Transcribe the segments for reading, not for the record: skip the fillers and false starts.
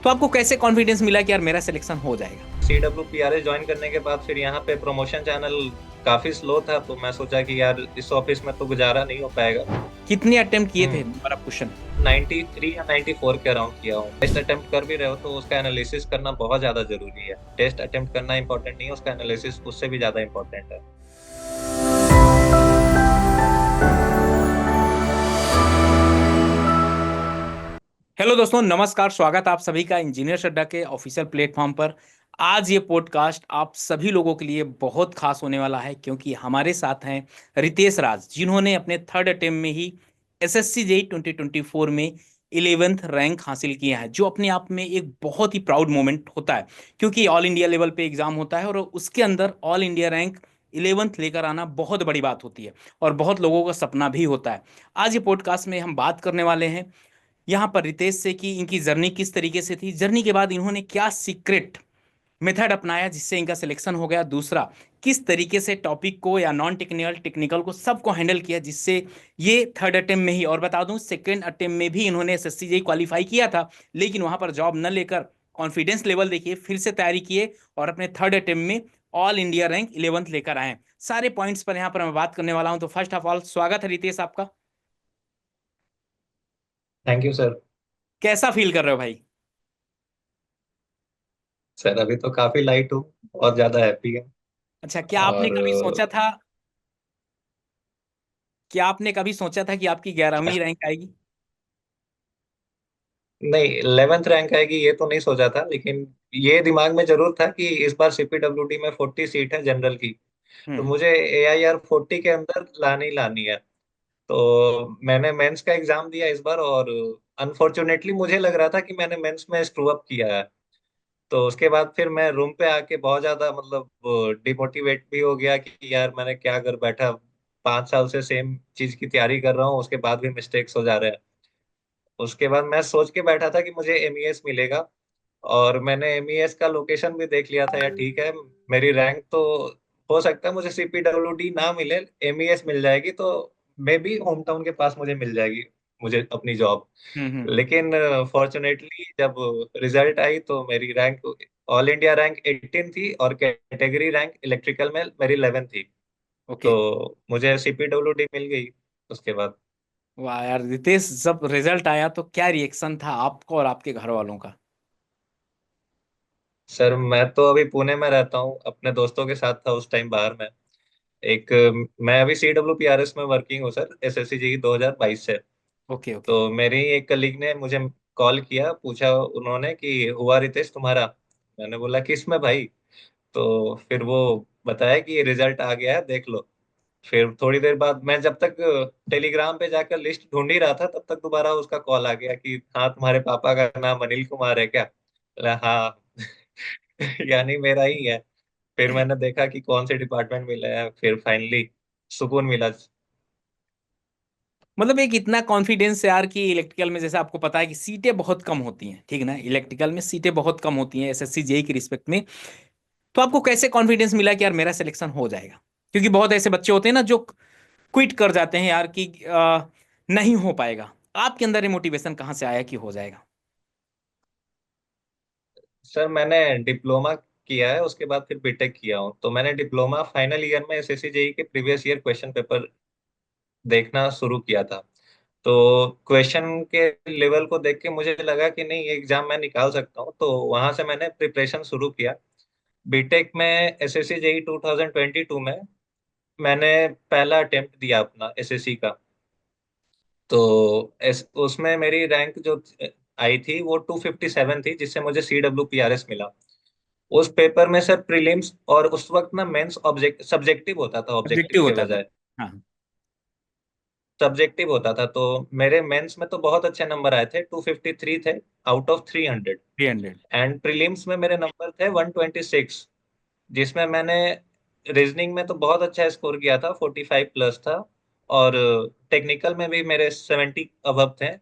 तो आपको कैसे कॉन्फिडेंस मिला कि यार मेरा सिलेक्शन हो जाएगा? CWPRS ज्वाइन करने के बाद फिर यहाँ पे प्रमोशन चैनल काफी स्लो था, तो मैं सोचा कि यार इस ऑफिस में तो गुजारा नहीं हो पाएगा। कितने अटेम्प्ट किए थे, हम्म नंबर ऑफ क्वेश्चन? 93 या 94 के अराउंड किया हूँ। टेस्ट अटेम्प्ट कर भी रहे हो तो उसका एनालिसिस करना बहुत ज्यादा जरूरी है। टेस्ट अटेम्प्ट करना इंपॉर्टेंट नहीं है, उसका एनालिसिस उससे भी ज्यादा इंपॉर्टेंट है। हेलो दोस्तों, नमस्कार। स्वागत है आप सभी का इंजीनियर अड्डा के ऑफिशियल प्लेटफॉर्म पर। आज ये पॉडकास्ट आप सभी लोगों के लिए बहुत खास होने वाला है, क्योंकि हमारे साथ हैं रितेश राज, जिन्होंने अपने थर्ड अटेम्प्ट में ही एसएससी जेई 2024 में 11th रैंक हासिल किया है, जो अपने आप में एक बहुत ही प्राउड मोमेंट होता है। क्योंकि ऑल इंडिया लेवल पे एग्जाम होता है और उसके अंदर ऑल इंडिया रैंक 11th लेकर आना बहुत बड़ी बात होती है और बहुत लोगों का सपना भी होता है। आज ये पॉडकास्ट में हम बात करने वाले हैं यहाँ पर रितेश से कि इनकी जर्नी किस तरीके से थी, जर्नी के बाद इन्होंने क्या सीक्रेट मेथड अपनाया जिससे इनका सिलेक्शन हो गया। दूसरा, किस तरीके से टॉपिक को या नॉन टेक्निकल टेक्निकल को सबको हैंडल किया जिससे ये थर्ड अटेम्प्ट में ही, और बता दूं सेकंड अटेम्प्ट में भी इन्होंने एसएससी जेई क्वालिफाई किया था, लेकिन वहां पर जॉब न लेकर कॉन्फिडेंस लेवल देखिए फिर से तैयारी किए और अपने थर्ड अटेम्प्ट में ऑल इंडिया रैंक 11th लेकर आए। सारे पॉइंट्स पर यहाँ पर मैं बात करने वाला हूं। तो फर्स्ट ऑफ ऑल स्वागत है रितेश आपका। Thank you sir. कैसा फील कर रहे हो भाई? सर अभी तो काफी लाइट हूँ, बहुत ज्यादा हैप्पी है। अच्छा, और क्या आपने कभी सोचा था कि आपकी 11वीं रैंक आएगी? नहीं, 11th रैंक आएगी ये तो नहीं सोचा था, लेकिन ये दिमाग में जरूर था कि इस बार CPWD में 40 सीट है जनरल की। तो हम्म। मुझे AIR 40 के अंदर लानी है। तो मैंने मेंस का एग्जाम दिया इस बार, और अनफॉर्चुनेटली मुझे लग रहा था कि मैंने मेंस में स्क्रू अप किया है। तो उसके बाद फिर मैं रूम पे आके बहुत ज्यादा मतलब डिमोटिवेट भी हो गया कि यार मैंने क्या कर बैठा। 5 साल से सेम चीज की तैयारी कर रहा हूँ, उसके बाद भी मिस्टेक्स हो जा रहे हैं। उसके बाद मैं सोच के बैठा था कि मुझे MES मिलेगा, और मैंने MES का लोकेशन भी देख लिया था। यार ठीक है, मेरी रैंक तो हो सकता है मुझे CPWD ना मिले, MES मिल जाएगी तो मे बी होम टाउन के पास मुझे मिल जाएगी, मुझे अपनी जॉब। हम्म। लेकिन फॉर्चुनेटली जब रिजल्ट आई तो मेरी रैंक ऑल इंडिया रैंक 18 थी, और कैटेगरी रैंक इलेक्ट्रिकल में मेरी 11 थी। ओके। तो मुझे CPWD मिल गई उसके बाद। वाह यार रितेश, जब रिजल्ट आया तो क्या रिएक्शन था आपको और आपके घर वालों का? सर मैं तो अभी पुणे में रहता हूँ, अपने दोस्तों के साथ था उस टाइम बाहर में। एक मैं अभी CWPRS में वर्किंग हूँ सर, SSC जी 2022 से। Okay okay. तो मेरी एक कलीग ने मुझे कॉल किया, पूछा उन्होंने कि हुआ रितेश तुम्हारा। मैंने बोला किस में भाई। तो फिर वो बताया कि ये रिजल्ट आ गया है, देख लो। फिर थोड़ी देर बाद मैं जब तक टेलीग्राम पे जाकर लिस्ट ढूंढ ही रहा था, तब तक दोबारा उसका कॉल आ गया कि हाँ तुम्हारे पापा का नाम अनिल कुमार है क्या। बोला, हाँ। यानी मेरा ही है। फिर मैंने देखा कि कौन से डिपार्टमेंट मिला है, फिर फाइनली सुकून मिला। मतलब एक इतना कॉन्फिडेंस यार कि इलेक्ट्रिकल में, जैसे आपको पता है कि सीटें बहुत कम होती हैं, ठीक है ना, इलेक्ट्रिकल में सीटें बहुत कम होती हैं एसएससी जेई की रिस्पेक्ट में। तो आपको कैसे कॉन्फिडेंस मिला कि यार मेरा सिलेक्शन हो जाएगा? क्योंकि बहुत ऐसे बच्चे होते हैं ना जो क्विट कर जाते हैं यार कि नहीं हो पाएगा। आपके अंदर ये मोटिवेशन कहाँ से आया कि हो जाएगा? सर मैंने डिप्लोमा किया है, उसके बाद फिर बीटेक किया हूँ। तो मैंने डिप्लोमा फाइनल ईयर में SSC जेई के प्रीवियस ईयर क्वेश्चन पेपर देखना शुरू किया था। तो क्वेश्चन के लेवल को देख के मुझे लगा कि नहीं, ये एग्जाम मैं निकाल सकता हूँ, तो वहां से मैंने प्रिपरेशन शुरू किया। बीटेक में SSC जेई 2022 में मैंने पहला अटेम्प्ट दिया अपना SSC का। तो उसमें मेरी रैंक जो आई थी वो 257 थी, जिससे मुझे CWPRS मिला। उस पेपर में सर प्रीलिम्स और उस वक्त ना मेंस ऑब्जेक्ट सब्जेक्टिव होता था, ऑब्जेक्टिव ऑब्जेक्टिव के होता था। बजाय हाँ। सब्जेक्टिव होता था। तो मेरे मेंस में तो बहुत अच्छे नंबर आए थे, 253 थे आउट ऑफ 300। 300। एंड प्रीलिम्स में मेरे नंबर थे 126, जिसमें मैंने रीजनिंग में तो बहुत अच्छा स्कोर किया था, 45 प्लस था। और टेक्निकल में भी मेरे 70 अबव थे।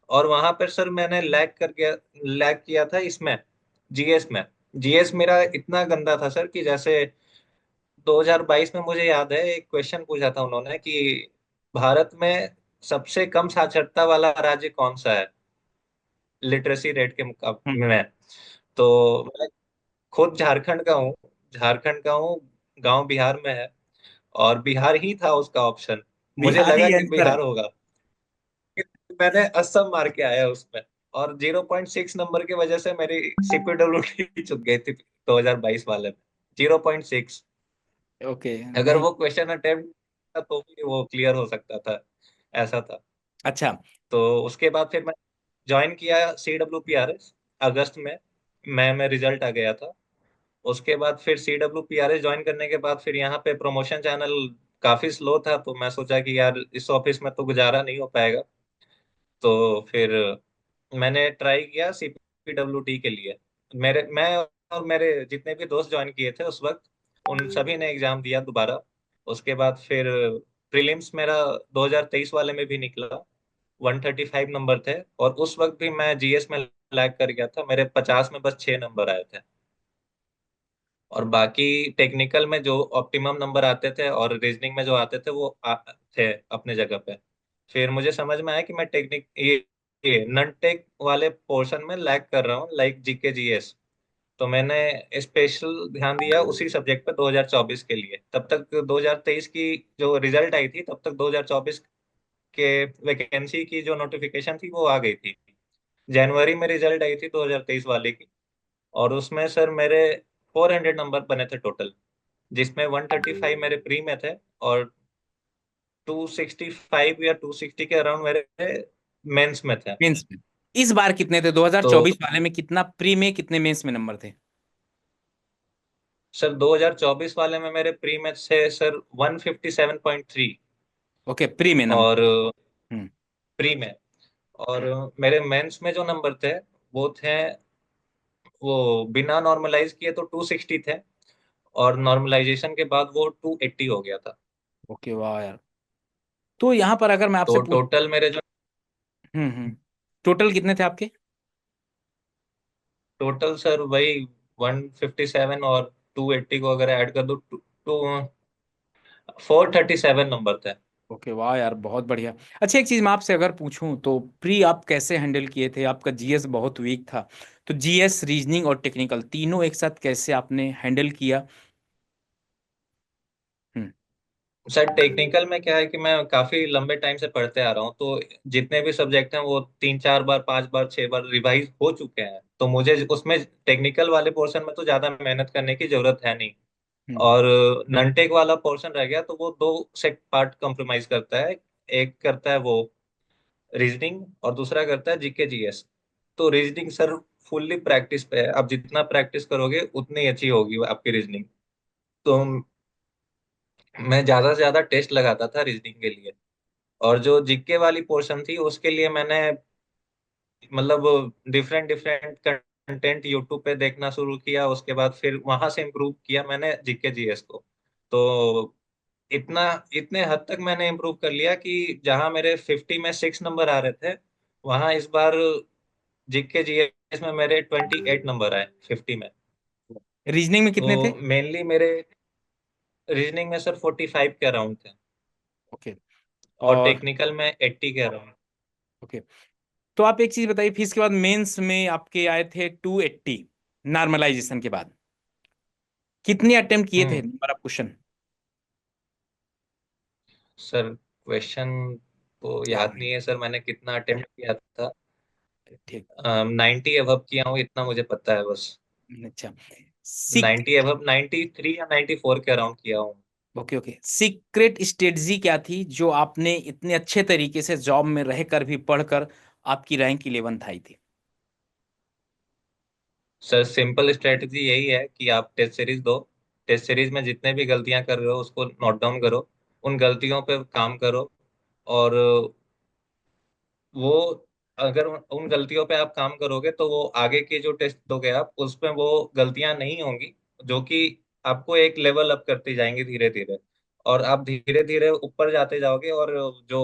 और वहां पर सर मैंने लैग किया था इसमें, GS में। GS मेरा इतना गंदा था सर कि जैसे 2022 में मुझे याद है एक क्वेश्चन पूछा था उन्होंने कि भारत में सबसे कम साक्षरता वाला राज्य कौन सा है। लिटरेसी रेट के हम्म। में। तो मैं खुद झारखंड का हूँ, झारखंड का हूँ, गांव बिहार में है, और बिहार ही था उसका ऑप्शन। मुझे लगा बिहारी कि आंसर है। बिहार होगा, मैंने असम मार के आया उसमें, और 0.6 नंबर की वजह से मेरी सीपीडब्ल्यूडी चुक गई थी 2022 वाले में। 0.6। ओके, अगर नहीं। वो क्वेश्चन अटेम्प्ट तो भी वो क्लियर हो सकता था, ऐसा था। अच्छा। तो उसके बाद फिर मैं ज्वाइन किया CWPRS अगस्त में। मैं रिजल्ट आ गया था। उसके बाद फिर CWPRS ज्वाइन करने के बाद फिर यहाँ पे प्रमोशन चैनल काफी स्लो था, तो मैं सोचा कि यार इस ऑफिस में तो गुजारा नहीं हो पाएगा। तो फिर मैंने ट्राई किया CPWD के लिए। मैं और मेरे जितने भी दोस्त ज्वाइन किए थे उस वक्त, उन सभी ने एग्जाम दिया दोबारा। उसके बाद फिर प्रीलिम्स मेरा 2023 वाले में भी निकला। 135 नंबर थे, और उस वक्त भी मैं जीएस में लैग कर गया था, मेरे 50 में बस 6 नंबर आए थे। और बाकी टेक्निकल में जो ऑप्टिमम नंबर आते थे और रीजनिंग में जो आते थे वो थे अपने जगह पे। फिर मुझे समझ में आया कि मैं ये नन टेक वाले पोर्शन में लैग कर रहा हूँ, लाइक जीके जीएस। तो मैंने स्पेशल ध्यान दिया उसी सब्जेक्ट पे 2024 के लिए। तब तक 2023 की जो रिजल्ट आई थी, तब तक 2024 के वैकेंसी की जो नोटिफिकेशन थी वो आ गई थी। जनवरी में रिजल्ट आई थी 2023 वाले की, और उसमें सर मेरे 400 नंबर बने थे टोटल, जिसमें 135 मेरे प्री में थे, और 265 या 260 के अराउंड मेरे मेंस में थे। मेंस में इस बार कितने थे? तो 2024 वाले में कितना प्री में, कितने मेंस में नंबर थे? सर 2024 वाले में मेरे प्री में से सर 157.3, ओके, प्री में और नंबर। हम्म। प्री में, और मेरे मेंस में जो नंबर थे वो थे, वो बिना नॉर्मलाइज किए तो 260 थे, और नॉर्मलाइजेशन के बाद वो 280 हो गया था। ओके, वाह यार। तो यहाँ पर अगर मैं आपसे तो पूछ। टोटल मेरे जो टोटल कितने थे आपके? टोटल सर वही 157, और 280 को अगर ऐड कर दो, टू 437 नंबर थे। ओके, वाह यार, बहुत बढ़िया। अच्छा, एक चीज मैं आपसे अगर पूछूं तो प्री आप कैसे हैंडल किए थे? आपका जीएस बहुत वीक था, तो जीएस, रीजनिंग और टेक्निकल तीनों एक साथ कैसे आपने हैंडल किया? हम्म। सर टेक्निकल में क्या है कि मैं काफी लंबे टाइम से पढ़ते आ रहा हूँ, तो जितने भी सब्जेक्ट हैं वो 3 4 बार, 5 बार, 6 बार रिवाइज हो चुके हैं, तो मुझे उसमें टेक्निकल वाले पोर्शन में तो ज्यादा मेहनत करने की जरूरत है नहीं। हम्म। और ननटेक वाला पोर्शन रह गया, तो वो दो से पार्ट कंप्रोमाइज करता है। एक करता है वो रीजनिंग, और दूसरा करता है जीके जीएस। तो रीजनिंग सर फुल्ली प्रैक्टिस पे है, आप जितना प्रैक्टिस करोगे उतनी अच्छी होगी आपकी रीजनिंग। तो मैं ज्यादा से ज्यादा टेस्ट लगाता था रीजनिंग के लिए। और जो जीके वाली पोर्शन थी उसके लिए मैंने मतलब डिफरेंट डिफरेंट कंटेंट यूट्यूब पे देखना शुरू किया, उसके बाद फिर वहां से इम्प्रूव किया मैंने जीके जीएस को। तो इतना इतने हद तक मैंने इम्प्रूव कर लिया कि जहां मेरे 50 में 6 नंबर आ रहे थे, वहां इस बार जीके जीएस में मेरे 28 नंबर आए 50 में। रीजनिंग में कितने थे? तो मेनली मेरे रीजनिंग में सर 45 के अराउंड थे, ओके। और और टेक्निकल में 80 के अराउंड। ओके, तो आप एक चीज बताइए, फिर इसके बाद मेंस में आपके आए थे 280 नॉर्मलाइजेशन के बाद। कितने अटेम्प्ट किए थे, हम्म। Number of question? Sir question तो याद याद नहीं? नहीं है सर, मैंने कितना अटेम्प्ट किया था। ठीक। 90 एबव किया हूँ, इतना मुझे पता है बस। अच्छा। सिक 90 एबव, 93 या 94 के अराउंड किया हूँ। ओके, ओके, सीक्रेट स्ट्रेटजी क्या थी जो आपने इतने अच्छे तरीके से जॉब में रहकर भी पढ़कर आपकी रैंक 11th आई थी? सर सिंपल स्ट्रेटजी यही है कि आप टेस्ट सीरीज दो, टेस्ट सीरीज में जितने भी गलतियां कर रहे हो उसको नोट डाउन करो, उन गलतियों पे काम करो, और वो अगर उन गलतियों पे आप काम करोगे तो वो आगे के जो टेस्ट दोगे आप उसमें वो गलतियां नहीं होंगी, जो कि आपको एक लेवल अप करती जाएंगी धीरे धीरे। और आप धीरे धीरे ऊपर जाते जाओगे, और जो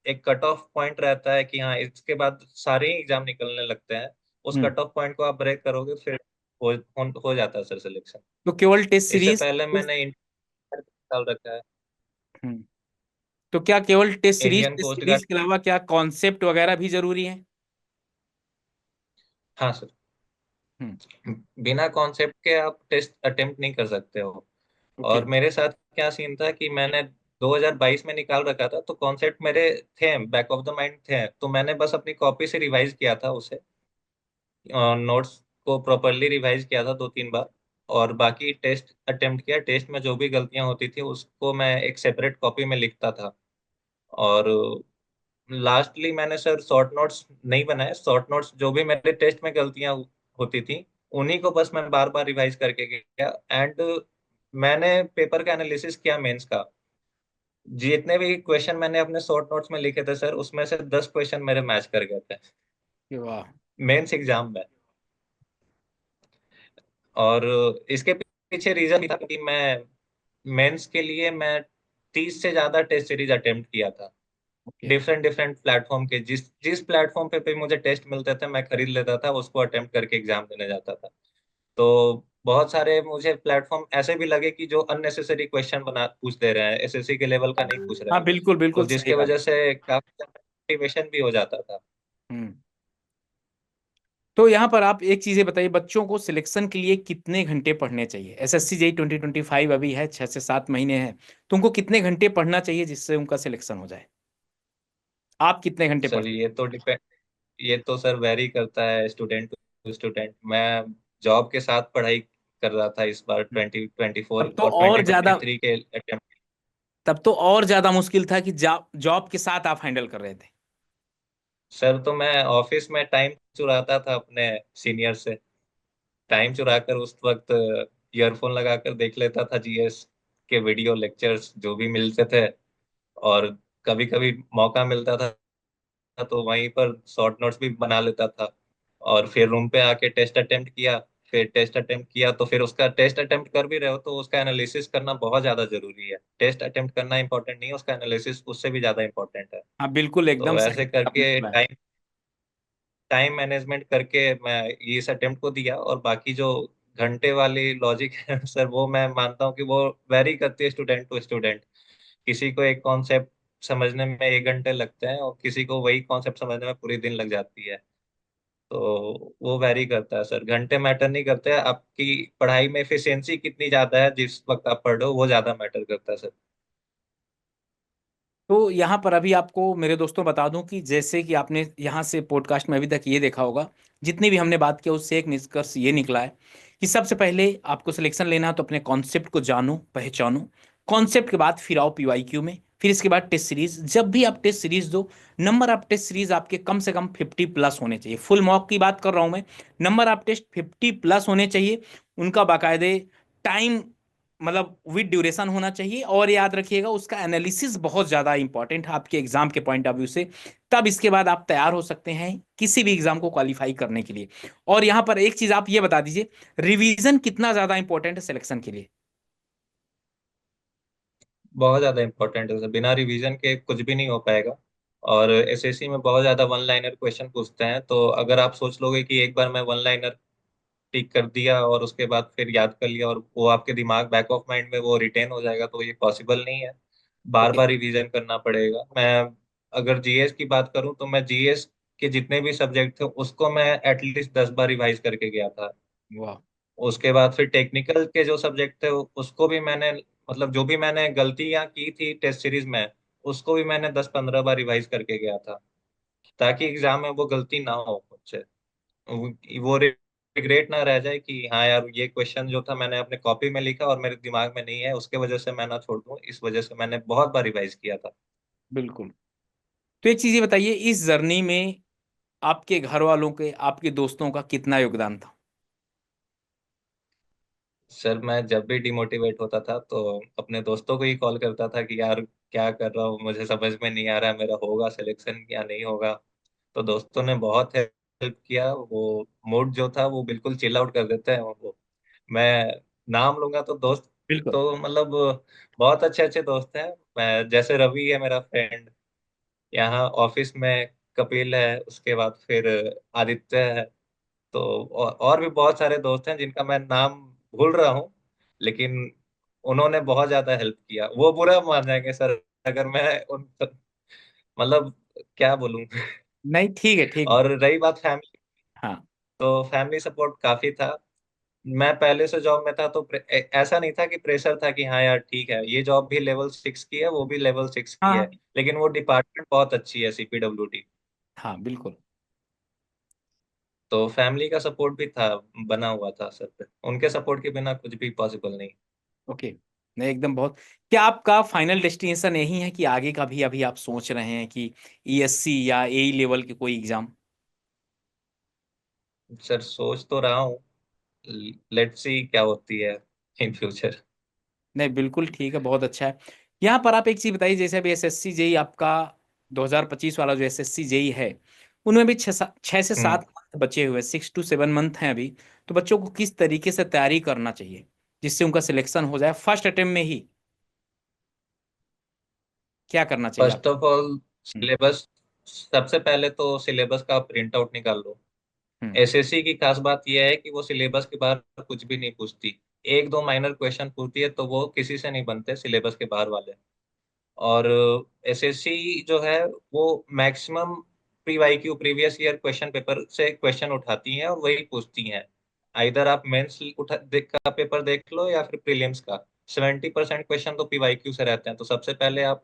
एक कट ऑफ पॉइंट रहता है कि हाँ इसके बाद सारे ही एग्जाम निकलने लगते हैं, उस हम्म। कट ऑफ पॉइंट को आप ब्रेक करोगे, फिर हो जाता है सर सिलेक्शन। तो केवल टेस्ट इससे सीरीज? पहले मैंने इंटर डाल रखा है। हम्म। तो क्या केवल test series, Indian test coast series guard. के अलावा क्या कॉन्सेप्ट वगैरह भी जरूरी है? हाँ सर। हम्म। बिना कॉन्सेप्ट के आप टेस्ट अटेम्प्ट नहीं कर सकते हो। ओके। और मेरे साथ क्या सीन था कि मैंने 2022 में निकाल रखा था, तो कॉन्सेप्ट मेरे थे, बैक ऑफ द माइंड थे, तो मैंने बस अपनी कॉपी से रिवाइज किया था उसे, नोट्स को प्रॉपरली रिवाइज किया था 2-3 बार। और बाकी टेस्ट अटेम्प्ट किया, टेस्ट में जो भी गलतियां होती थी उसको मैं एक सेपरेट कॉपी में लिखता था। और लास्टली मैंने सर शॉर्ट नोट्स नहीं बनाए, शॉर्ट नोट्स जो भी मेरे टेस्ट में गलतियां होती थी उन्हीं को बस मैं बार बार रिवाइज करके गया। एंड मैंने पेपर का एनालिसिस किया मेंस का। जितने भी क्वेश्चन मैंने अपने शॉर्ट नोट्स में लिखे थे सर, उसमें से 10 क्वेश्चन मेरे मैच कर गए थे वाह। मेंस एग्जाम में। और इसके पीछे रीजन था कि मैं मेंस के लिए मैं 30 से ज्यादा टेस्ट सीरीज अटेम्प्ट किया था, ओके। डिफरेंट डिफरेंट प्लेटफॉर्म के। जिस जिस प्लेटफॉर्म पे भी मुझे टेस्ट मिलते थे मैं खरीद लेता था, उसको अटेम्प्ट करके एग्जाम देने जाता था। तो बहुत सारे मुझे प्लेटफॉर्म ऐसे भी लगे कि जो अननेसेसरी क्वेश्चन बना पूछ दे रहे हैं, एसएससी के लेवल का नहीं पूछ रहे हाँ हैं। बिल्कुल तो बिल्कुल सही जिसके बात। वजह से काफी मोटिवेशन भी हो जाता था। हम्म। तो यहाँ पर आप एक चीजें बताइए, बच्चों को सिलेक्शन के लिए कितने घंटे पढ़ने चाहिए? एसएससी जेई 2025 अभी है, 6 से 7 महीने हैं। तो उनको कितने घंटे पढ़ना चाहिए जिससे उनका सिलेक्शन हो जाए? आप कितने घंटे सर पढ़ते ये तो डिपेंड, ये तो सर वेरी करता है स्टूडेंट टू स्टूडेंट। मैं जॉब के साथ पढ़ाई कर रहा था इस बार हैं? 2024 तब तो और और ज्यादा, 2023 के अटेम्प्ट। तब तो और ज्यादा मुश्किल था कि जॉब जॉब के साथ आप हैंडल कर रहे थे। सर तो मैं ऑफिस में टाइम चुराता था अपने सीनियर से, टाइम चुरा कर उस वक्त ईयरफोन लगाकर देख लेता था जीएस के वीडियो लेक्चर्स जो भी मिलते थे। और कभी कभी मौका मिलता था तो वहीं पर शॉर्ट नोट्स भी बना लेता था। और फिर रूम पे आके टेस्ट अटेम्प्ट किया। फिर टेस्ट अटेम्प्ट किया तो फिर उसका टेस्ट अटेम्प्ट कर भी रहे हो तो उसका एनालिसिस करना बहुत ज्यादा जरूरी है। टेस्ट अटेम्प्ट करना इंपॉर्टेंट नहीं है, उसका एनालिसिस उससे भी ज्यादा इंपॉर्टेंट है। हाँ बिल्कुल, एकदम तो सही ऐसे आपने करके बोला है। टाइम टाइम मैनेजमेंट करके मैं ये इस अटेम्प्ट को दिया। और बाकी जो घंटे वाली लॉजिक है सर, वो मैं मानता हूँ कि वो वेरी करती है स्टूडेंट टू स्टूडेंट। किसी को एक कॉन्सेप्ट समझने में 1 घंटे लगते हैं और किसी को वही कॉन्सेप्ट समझने में पूरी दिन लग जाती है। तो वो वेरी करता है सर, घंटे मैटर नहीं करते, आपकी पढ़ाई में एफिशिएंसी कितनी ज्यादा है जिस वक्त आप पढ़ रहे हो वो ज्यादा मैटर करता है सर। तो यहाँ पर अभी आपको मेरे दोस्तों बता दूं कि जैसे कि आपने यहाँ से पॉडकास्ट में अभी तक ये देखा होगा, जितनी भी हमने बात किया उससे एक निष्कर्ष ये निकला है कि सबसे पहले आपको सिलेक्शन लेना है तो अपने कॉन्सेप्ट को जानो, पहचानो। कॉन्सेप्ट के बाद फिर आओ पीवाईक्यू में, फिर इसके बाद टेस्ट सीरीज। जब भी आप टेस्ट सीरीज दो, नंबर ऑफ टेस्ट सीरीज आपके कम से कम 50+ होने चाहिए। फुल मॉक की बात कर रहा हूं मैं। नंबर ऑफ टेस्ट 50+ होने चाहिए। उनका बाकायदे टाइम, मतलब विद ड्यूरेशन होना चाहिए। और याद रखिएगा उसका एनालिसिस बहुत ज्यादा इंपॉर्टेंट है आपके एग्जाम के पॉइंट ऑफ व्यू से। तब इसके बाद आप तैयार हो सकते हैं किसी भी एग्जाम को क्वालिफाई करने के लिए। और यहाँ पर एक चीज आप ये बता दीजिए, रिवीजन कितना ज्यादा इंपॉर्टेंट है सिलेक्शन के लिए? बहुत ज्यादा इंपॉर्टेंट है सर, बिना रिवीजन के कुछ भी नहीं हो पाएगा। और एसएससी में बहुत ज्यादा वन लाइनर क्वेश्चन पूछते हैं, तो अगर आप सोच लोगे कि एक बार मैं वन लाइनर टिक कर दिया और उसके बाद फिर याद कर लिया और वो आपके दिमाग बैक ऑफ माइंड में वो रिटेन हो जाएगा, तो ये पॉसिबल नहीं है। बार ओके। बार रिवीजन करना पड़ेगा। मैं अगर जीएस की बात करूं तो मैं जीएस के जितने भी सब्जेक्ट थे उसको मैं एटलीस्ट 10 बार रिवाइज करके गया था। वाह। उसके बाद फिर टेक्निकल के जो सब्जेक्ट थे उसको भी मैंने, मतलब जो भी मैंने गलतियां की थी टेस्ट सीरीज में, उसको भी मैंने 10-15 बार रिवाइज करके गया था, ताकि एग्जाम में वो गलती ना हो मुझसे। वो रिग्रेट ना रह जाए कि हाँ यार ये क्वेश्चन जो था मैंने अपने कॉपी में लिखा और मेरे दिमाग में नहीं है, उसके वजह से मैं ना छोड़ दूं, इस वजह से मैंने बहुत बार रिवाइज किया था। बिल्कुल। तो एक चीज ये बताइए, इस जर्नी में आपके घर वालों के, आपके दोस्तों का कितना योगदान था? सर मैं जब भी डिमोटिवेट होता था तो अपने दोस्तों को ही कॉल करता था कि यार क्या कर रहा हूँ, मुझे समझ में नहीं आ रहा है, मेरा होगा सिलेक्शन या नहीं होगा। तो दोस्तों ने बहुत हेल्प किया। वो मूड जो था वो बिल्कुल चिल आउट कर देते हैं वो। मैं नाम लूंगा तो दोस्त, बिल्कुल। तो मतलब बहुत अच्छे अच्छे दोस्त हैं। मैं जैसे रवि है मेरा फ्रेंड, यहाँ ऑफिस में कपिल है, उसके बाद फिर आदित्य है। तो और भी बहुत सारे दोस्त हैं जिनका मैं नाम भूल रहा हूँ, लेकिन उन्होंने बहुत ज्यादा हेल्प किया। वो बुरा मान जाएंगे सर अगर मैं उन, मतलब क्या बोलूं। नहीं ठीक है, ठीक है। और रही बात फैमिली, हाँ। तो फैमिली सपोर्ट काफी था। मैं पहले से जॉब में था, तो ऐसा नहीं था कि प्रेशर था कि हाँ यार ठीक है, ये जॉब भी लेवल 6 की है, वो भी लेवल 6 की है, हाँ लेकिन वो डिपार्टमेंट बहुत अच्छी है, CPWD। हाँ बिल्कुल। तो फैमिली का सपोर्ट भी था, बना हुआ था सर पे। उनके सपोर्ट के बिना कुछ भी पॉसिबल नहीं। ओके। नहीं एकदम बहुत। क्या आपका फाइनल डेस्टिनेशन यही है कि आगे का भी अभी आप सोच रहे हैं कि ईएससी या एई लेवल के कोई एग्जाम? सर सोच तो रहा हूँ, लेट्स सी क्या होती है इन फ्यूचर। नहीं बिल्कुल ठीक है, बहुत अच्छा है। यहाँ पर आप एक चीज बताइए, जैसे अभी एसएससी जेई आपका 2025 वाला जो एसएससी जेई है, उनमें भी 6 से 7 हम्म। मंथ बचे हुए, 6 to 7 मंथ हैं अभी। तो बच्चों को किस तरीके से तैयारी करना चाहिए जिससे उनका सिलेक्शन हो जाए फर्स्ट अटेम्प्ट में ही? क्या करना चाहिए आप? First of all hmm. Syllabus, सबसे पहले तो सिलेबस का प्रिंट आउट निकाल लो। हम्म। एसएससी की खास बात यह है कि वो सिलेबस के बाहर कुछ भी नहीं पूछती। एक दो माइनर क्वेश्चन पूछती है, तो वो किसी से नहीं बनते सिलेबस के बाहर वाले। और एसएससी जो है वो maximum PYQ, previous year question paper से क्वेश्चन उठाती हैं और वही पूछती हैं। आइदर आप मेंस का पेपर देख लो या फिर प्रीलिम्स का, 70% क्वेश्चन तो पीवाईक्यू से रहते हैं। तो सबसे पहले आप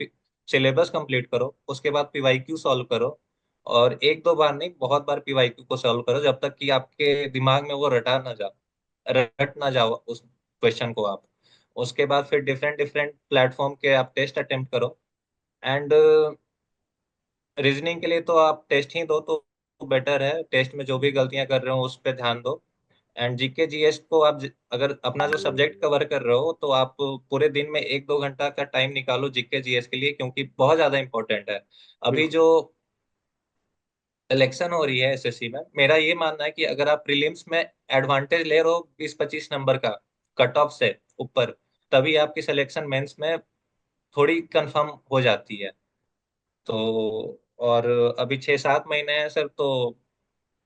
सिलेबस कंप्लीट करो, उसके बाद पीवाईक्यू सॉल्व करो। और एक दो बार नहीं, बहुत बार पीवाईक्यू को सॉल्व करो, जब तक कि आपके दिमाग में वो रट ना जाओ उस क्वेश्चन को आप। उसके बाद फिर डिफरेंट डिफरेंट प्लेटफॉर्म के आप टेस्ट अटेम्प्ट करो। एंड रीजनिंग के लिए तो आप टेस्ट ही दो तो बेटर है। टेस्ट में जो भी गलतियां कर रहे हो उस पर ध्यान दो। एंड जीके जीएस को आप अगर अपना जो सब्जेक्ट कवर कर रहे हो, तो आप पूरे दिन में 1-2 घंटा का टाइम निकालो जीके जीएस के लिए, क्योंकि बहुत ज्यादा इंपॉर्टेंट है। अभी बिल्कुल। जो इलेक्शन हो रही है एसएससी में, मेरा ये मानना है कि अगर आप प्रीलिम्स में एडवांटेज ले रहे हो 20-25 नंबर का कट ऑफ से ऊपर, तभी आपकी सिलेक्शन मेंस में थोड़ी कंफर्म हो जाती है। तो और अभी 6-7 महीने हैं सर, तो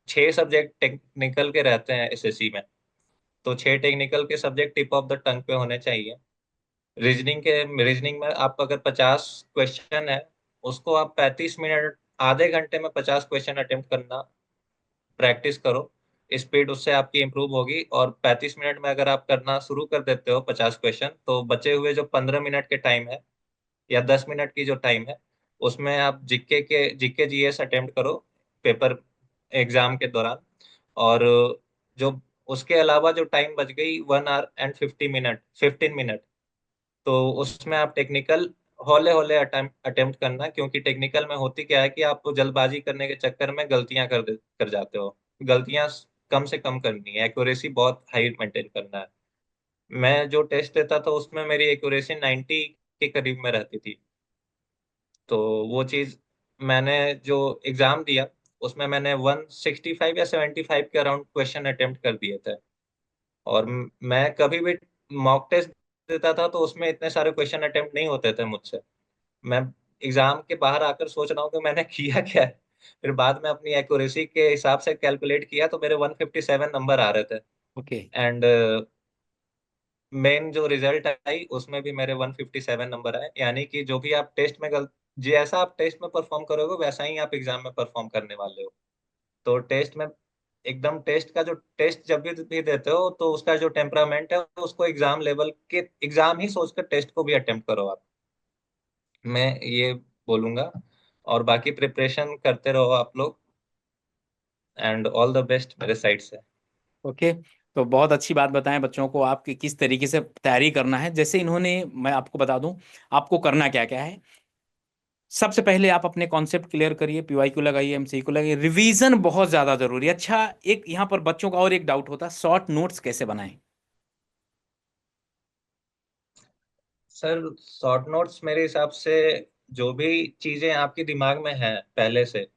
6 सब्जेक्ट टेक्निकल के रहते हैं एसएससी में। तो 6 टेक्निकल के subject tip of the tongue पे होने चाहिए। रीजनिंग में आप अगर 50 क्वेश्चन है, उसको आप 35 मिनट, आधे घंटे में 50 क्वेश्चन अटेम्प्ट करना प्रैक्टिस करो। स्पीड उससे आपकी इंप्रूव होगी। और 35 मिनट में अगर आप करना शुरू कर देते हो 50 क्वेश्चन, तो बचे हुए जो 15 मिनट के टाइम है या 10 मिनट की जो टाइम है, उसमें आप जीके जीएस अटेम्प्ट करो पेपर एग्जाम के दौरान। और जो उसके अलावा जो टाइम बच गई 1 आवर एंड 15 मिनट तो उसमें आप टेक्निकल हौले हौले अटेम्प्ट करना, क्योंकि टेक्निकल में होती क्या है कि आप जल्दबाजी करने के चक्कर में गलतियां कर जाते हो। गलतियां कम से कम करनी है, एक्यूरेसी बहुत हाई मेंटेन करना है। मैं जो टेस्ट देता था उसमें मेरी एक्यूरेसी 90 के करीब में रहती थी। तो वो चीज, मैंने जो एग्जाम दिया उसमें मैंने 165 या 75 के अराउंड क्वेश्चन अटेम्प्ट कर दिए थे। और मैं कभी भी मॉक टेस्ट देता था तो उसमें इतने सारे क्वेश्चन अटेम्प्ट नहीं होते थे मुझसे। मैं एग्जाम के बाहर आकर सोच रहा हूँ कि मैंने किया क्या है। फिर बाद में अपनी एक्यूरेसी के हिसाब से कैलकुलेट किया तो मेरे 157 नंबर आ रहे थे। ओके। एंड मेन जो रिजल्ट आई उसमें भी मेरे 157 नंबर आए। यानी कि जो भी आप टेस्ट में जैसा आप टेस्ट में परफॉर्म करोगे वैसा ही आप एग्जाम में परफॉर्म करने वाले हो। तो टेस्ट में एकदम, टेस्ट जब भी देते हो तो उसका जो टेम्परामेंट है उसको एग्जाम लेवल के एग्जाम ही सोचकर टेस्ट को भी अटेम्प्ट करो आप। मैं ये बोलूंगा। और बाकी प्रिपरेशन करते रहो आप लोग। एंड ऑल द बेस्ट मेरे साइड से। ओके। तो बहुत अच्छी बात बताएं बच्चों को आपकी किस तरीके से तैयारी करना है। जैसे इन्होंने, मैं आपको बता दूं आपको करना क्या क्या है। सबसे पहले आप अपने कॉन्सेप्ट क्लियर करिए, पीवाई लगाइए, एमसीक्यू लगाइए, रिवीजन बहुत ज्यादा जरूरी है। अच्छा, एक यहाँ पर बच्चों का और एक डाउट होता है, शॉर्ट नोट्स कैसे बनाएं? सर शॉर्ट नोट्स मेरे हिसाब से, जो भी चीजें आपके दिमाग में हैं पहले से,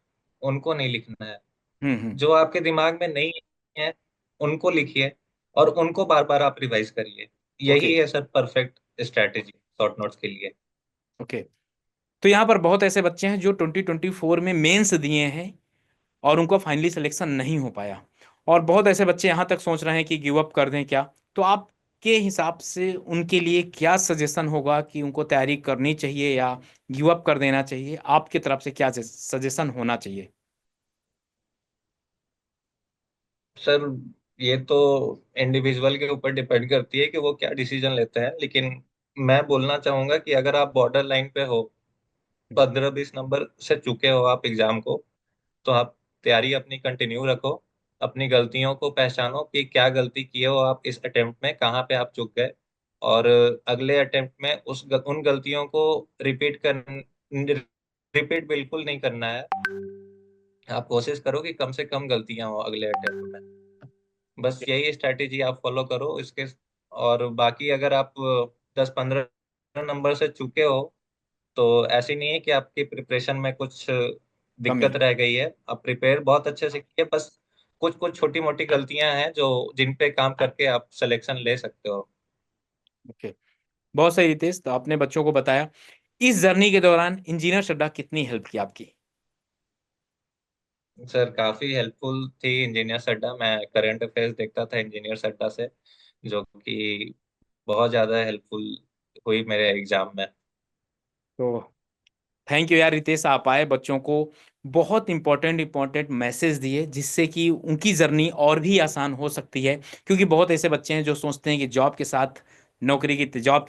उनको नहीं लिखना है। हम्म। जो आपके दिमाग में नहीं है उनको लिखिए, और उनको बार बार आप रिवाइज करिए। ओके। यही है sir perfect strategy short notes के लिए। ओके। तो यहाँ पर बहुत ऐसे बच्चे हैं जो 2024 में मेंस दिए हैं और उनको फाइनली सिलेक्शन नहीं हो पाया। और बहुत ऐसे बच्चे यहाँ तक सोच रहे हैं कि गिव अप कर दें क्या। तो आपके हिसाब से उनके लिए क्या सजेशन होगा कि उनको तैयारी करनी चाहिए या गिव अप कर देना चाहिए? आपकी तरफ से क्या सजेशन होना चाहिए? सर ये तो इंडिविजुअल के ऊपर डिपेंड करती है कि वो क्या डिसीजन लेते हैं, लेकिन मैं बोलना चाहूंगा कि अगर आप बॉर्डर लाइन पे हो, 15-20 नंबर से चुके हो आप एग्जाम को, तो आप तैयारी अपनी कंटिन्यू रखो। अपनी गलतियों को पहचानो कि क्या गलती किए हो आप इस अटेम्प्ट में, कहाँ पे आप चूक गए, और अगले अटेम्प्ट में उन गलतियों को रिपीट बिल्कुल नहीं करना है। आप कोशिश करो कि कम से कम गलतियां हो अगले अटेम्प्ट में। बस यही स्ट्रैटेजी आप फॉलो करो इसके। और बाकी अगर आप 10-15 नंबर से चुके हो, तो ऐसी नहीं है कि आपकी प्रिपरेशन में कुछ कमी दिक्कत रह गई है। आप प्रिपेयर बहुत अच्छे से किए, बस कुछ कुछ छोटी मोटी गलतियां हैं जो जिन पे काम करके आप सिलेक्शन ले सकते हो। ओके। बहुत सही रितेश, तो आपने बच्चों को बताया। इस जर्नी के दौरान इंजीनियर श्रद्धा कितनी हेल्प की आपकी? सर काफी हेल्पफुल थी इंजीनियर अड्डा। मैं करंट अफेयर्स देखता था इंजीनियर अड्डा से, जो कि बहुत ज्यादा हेल्पफुल हुई मेरे एग्जाम में। तो थैंक यू यार रितेश, आप आए, बच्चों को बहुत इंपॉर्टेंट इंपॉर्टेंट मैसेज दिए जिससे कि उनकी जर्नी और भी आसान हो सकती है। क्योंकि बहुत ऐसे बच्चे हैं जो सोचते हैं कि जॉब के साथ नौकरी की जॉब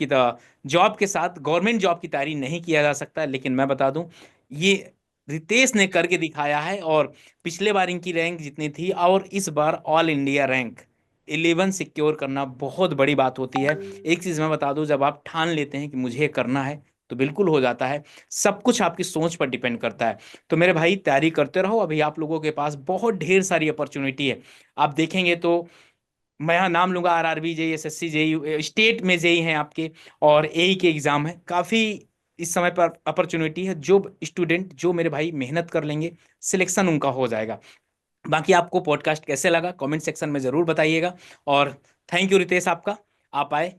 के साथ गवर्नमेंट जॉब की तैयारी नहीं किया जा सकता, लेकिन मैं बता दूं, ये रितेश ने करके दिखाया है। और पिछले बार इनकी रैंक जितनी थी और इस बार ऑल इंडिया रैंक 11 सिक्योर करना बहुत बड़ी बात होती है। एक चीज मैं बता दूं, जब आप ठान लेते हैं कि मुझे करना है तो बिल्कुल हो जाता है। सब कुछ आपकी सोच पर डिपेंड करता है। तो मेरे भाई तैयारी करते रहो, अभी आप लोगों के पास बहुत ढेर सारी अपॉर्चुनिटी है। आप देखेंगे तो मैं यहाँ नाम लूंगा, RRB JE, SSC JE, state में जेई हैं आपके, और एई के एग्जाम है काफी। इस समय पर अपॉर्चुनिटी है, जो स्टूडेंट जो मेरे भाई मेहनत कर लेंगे सिलेक्शन उनका हो जाएगा। बाकी आपको पॉडकास्ट कैसे लगा कमेंट सेक्शन में जरूर बताइएगा। और थैंक यू रितेश आपका, आप आए।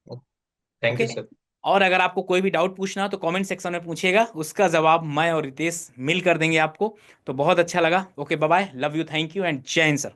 Thank okay. You sir. और अगर आपको कोई भी डाउट पूछना हो तो कमेंट सेक्शन में पूछिएगा, उसका जवाब मैं और रितेश मिल कर देंगे आपको। तो बहुत अच्छा लगा। Okay, bye bye, love you, thank you and जय हिंद सर।